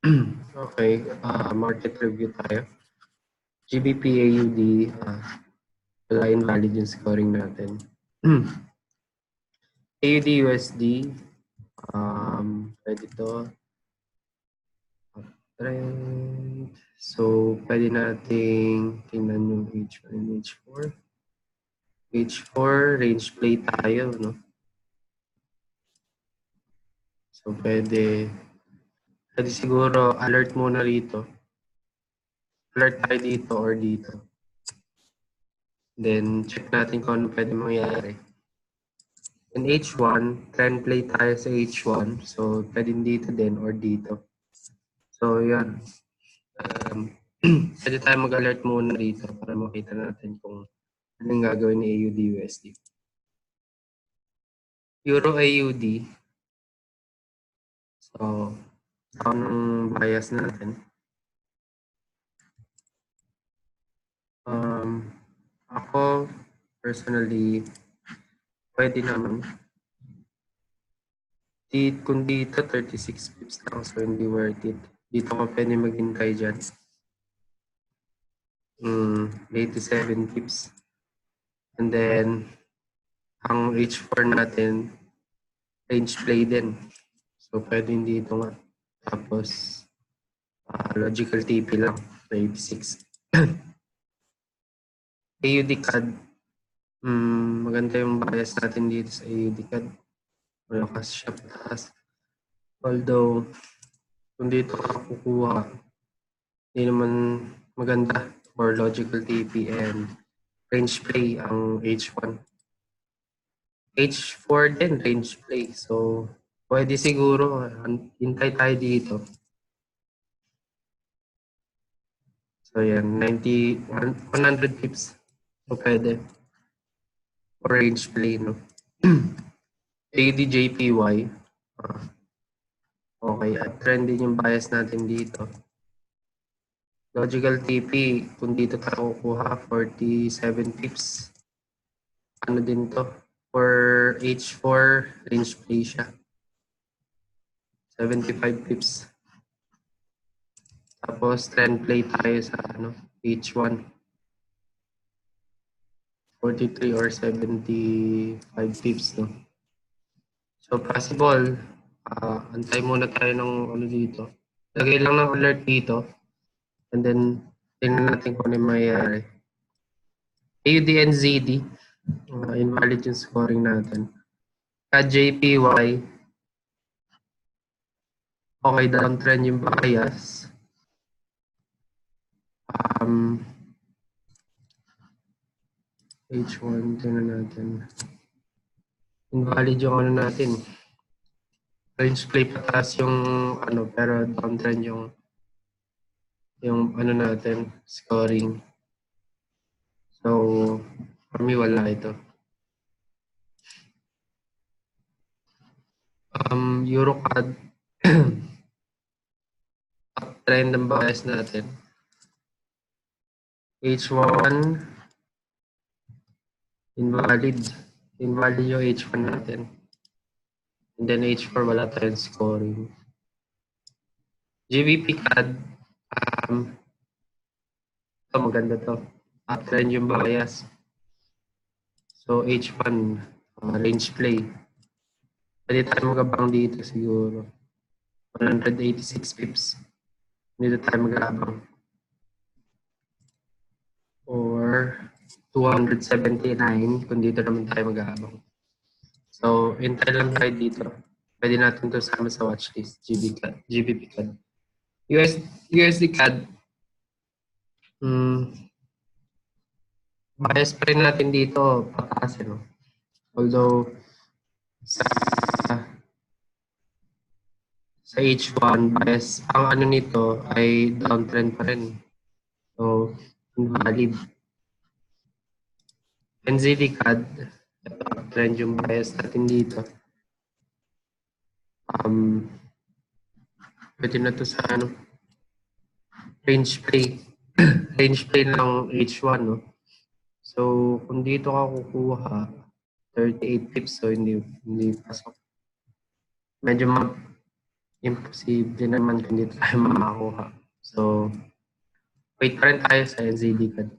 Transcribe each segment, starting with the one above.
Okay, market review tayo. GBP AUD, wala invalid yung scoring natin. AUD USD, pwede to. Trend. So, pwede nating tingnan yung H1 and H4. H4, range play tayo, no? So, pwede siguro alert muna rito. Alert tayo dito or dito. Then, check natin kung ano pwede mangyari. In H1, trend play tayo sa H1. So, pwede dito din or dito. So, yan. Pwede tayo mag-alert muna dito para makita natin kung anong gagawin ni AUD USD. Euro AUD. So, ang bias natin. Ako, personally, pwede naman. Kung dito, 36 pips lang, so hindi worth it. Dito ko pwede maghintay dyan. 87 pips. And then, ang H4 natin, range play din. So, pwede dito nga. Tapos, logical TP lang, 86. AUD CAD, maganda yung bias natin dito sa AUD CAD. Malakas siya pataas. Although, kung dito ka kukuha, hindi naman maganda for logical TP and range play ang H1. H4 din, range play. So, pwede siguro, hintay tayo dito. So, yan, 100 pips. So, pwede. For range play, no? ADJPY. Okay, at trend din yung bias natin dito. Logical TP, kung dito tayo kukuha, 47 pips. Ano din to? For H4, range play siya. 75 pips. Tapos trend play tayo sa H1. 43 or 75 pips, no? So possible, antay muna tayo ng dito. Lagay lang ng alert dito. And then, tingnan natin kung ano yung mangyayari. AUD and ZD, invalid yung scoring natin. At JPY, okay, downtrend yung bias. H1, tingnan natin. Invalid yung natin. Range play pataas yung pero downtrend yung natin, scoring. So, for me, wala ito. EuroCAD, uptrend ng bias natin. H1, invalid. Invalid yung H1 natin. And then H4, wala tayong scoring. GBP CAD, ito maganda to. Uptrend yung bias. So H1, range play. Pwede tayo magabang dito siguro. 186 pips. Dito tayo magabang. Or 279 kung dito naman tayo magabang. So, hintay lang tayo dito. Pwede natin ito sama sa watchlist. GBP CAD. USD CAD. Bias pa rin natin dito, pataas, no? Although, sa H1, bias, ang nito ay downtrend pa rin. So, invalid. NZD CAD, ito, uptrend yung bias natin dito. Pwede na ito sa range play. Range play ng H1, no? So, kung dito ka kukuha, 38 pips, so hindi pasok. Medyo imposible naman kung hindi tayo makakuha. So, wait pa rin tayo sa NZD CAD.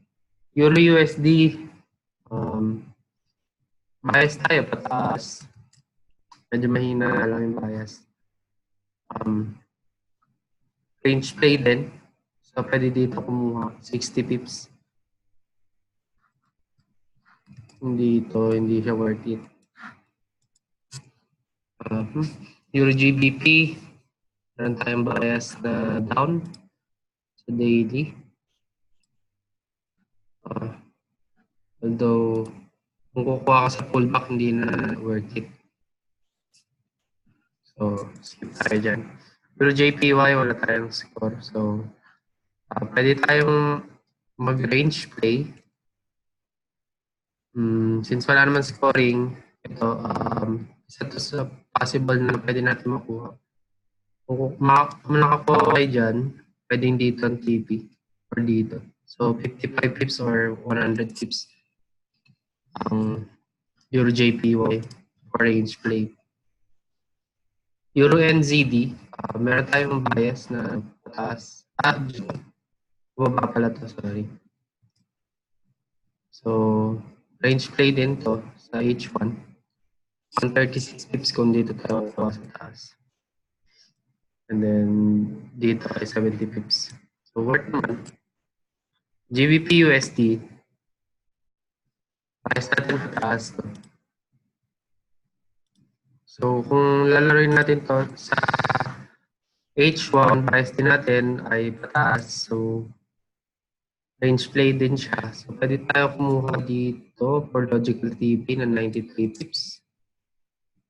Euro USD, bias tayo pataas. Medyo mahina na lang yung bias. Range play din. So, pwede dito kumuha 60 pips. Hindi siya worth it. Euro GBP, meron tayong bias na down sa daily. Although, kung kukuha ka sa pullback, hindi na worth it. So, skip tayo dyan. Pero JPY, wala tayong score. So, pwede tayong mag-range play. Since wala naman scoring, ito, isa to sa possible na pwede natin makuha. Kung nakakuha kayo dyan, pwedeng dito ang TP or dito. So, 55 pips or 100 pips ang Euro JPY for range play. Euro NZD, meron tayong bias na pataas. Baba pala to, sorry. So, range play din to sa H1. 136 pips kung dito tayo sa taas. And then, dito ay 70 pips. So, worth naman. GBP USD, bias natin pataas to. So, kung lalaroin natin to sa H1, bias din natin ay pataas. So, range play din siya. So, pwede tayo kumuha dito for logical TP na 93 pips.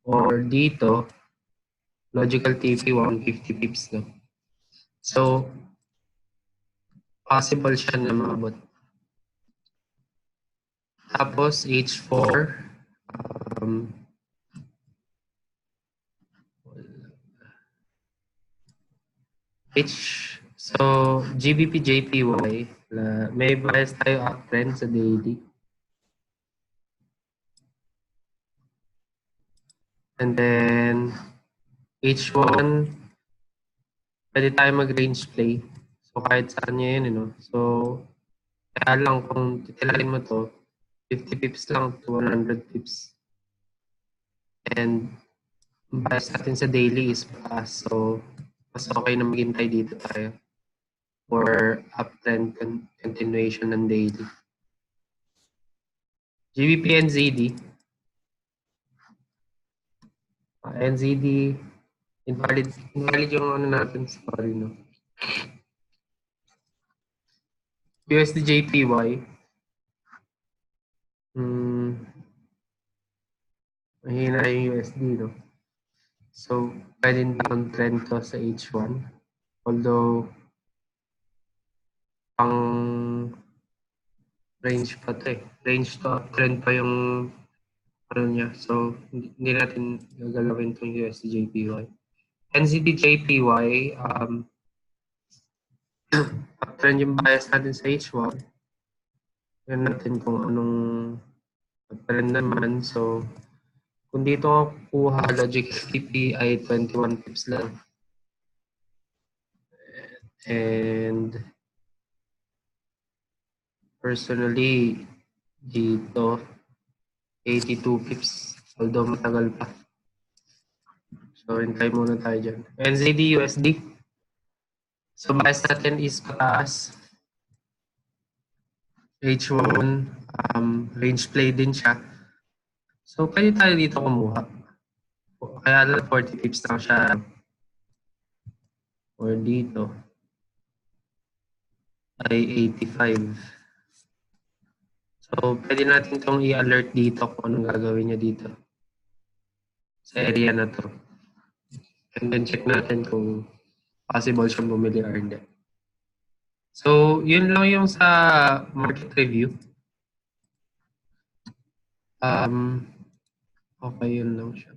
Or dito, logical TP 150 pips. No? So, possible siya na maabot. Tapos, H4. So, GBP JPY, may bias tayo uptrend sa daily. And then, H1, pwede tayo mag-range play. So, kahit saan nyo yun, you know? So, kaya lang kung titilain mo to, 50 pips lang to 100 pips. And, bias natin sa daily is pataas. So, mas okay na maghintay dito tayo for uptrend continuation ng daily. GBP NZD. NZD, invalid yung ano natin, sorry, no? USD JPY. Mahina yung USD, no? So, pwedeng downtrend to sa H1. Although, pang range pa to eh. Range to uptrend pa yung ano niya. So, hindi natin gagalawin itong USD JPY. NZD JPY, uptrend yung bias natin sa H1. Yan natin kung anong uptrend naman. So, kung dito ako kuha logic TP ay 21 pips lang. And personally, dito 82 pips. Although matagal pa. So, hintay muna tayo dyan. NZD USD. So, bias natin is pataas. H1, range play din siya. So, pwede tayo dito kumuha. Kaya lang 40 pips lang siya. Or dito ay 85. So, pwede natin itong i-alert dito kung anong gagawin niya dito. Sa area na to. And then check natin kung possible siyang bumili or hindi. So, yun lang yung sa market review. Okay, yun lang siya.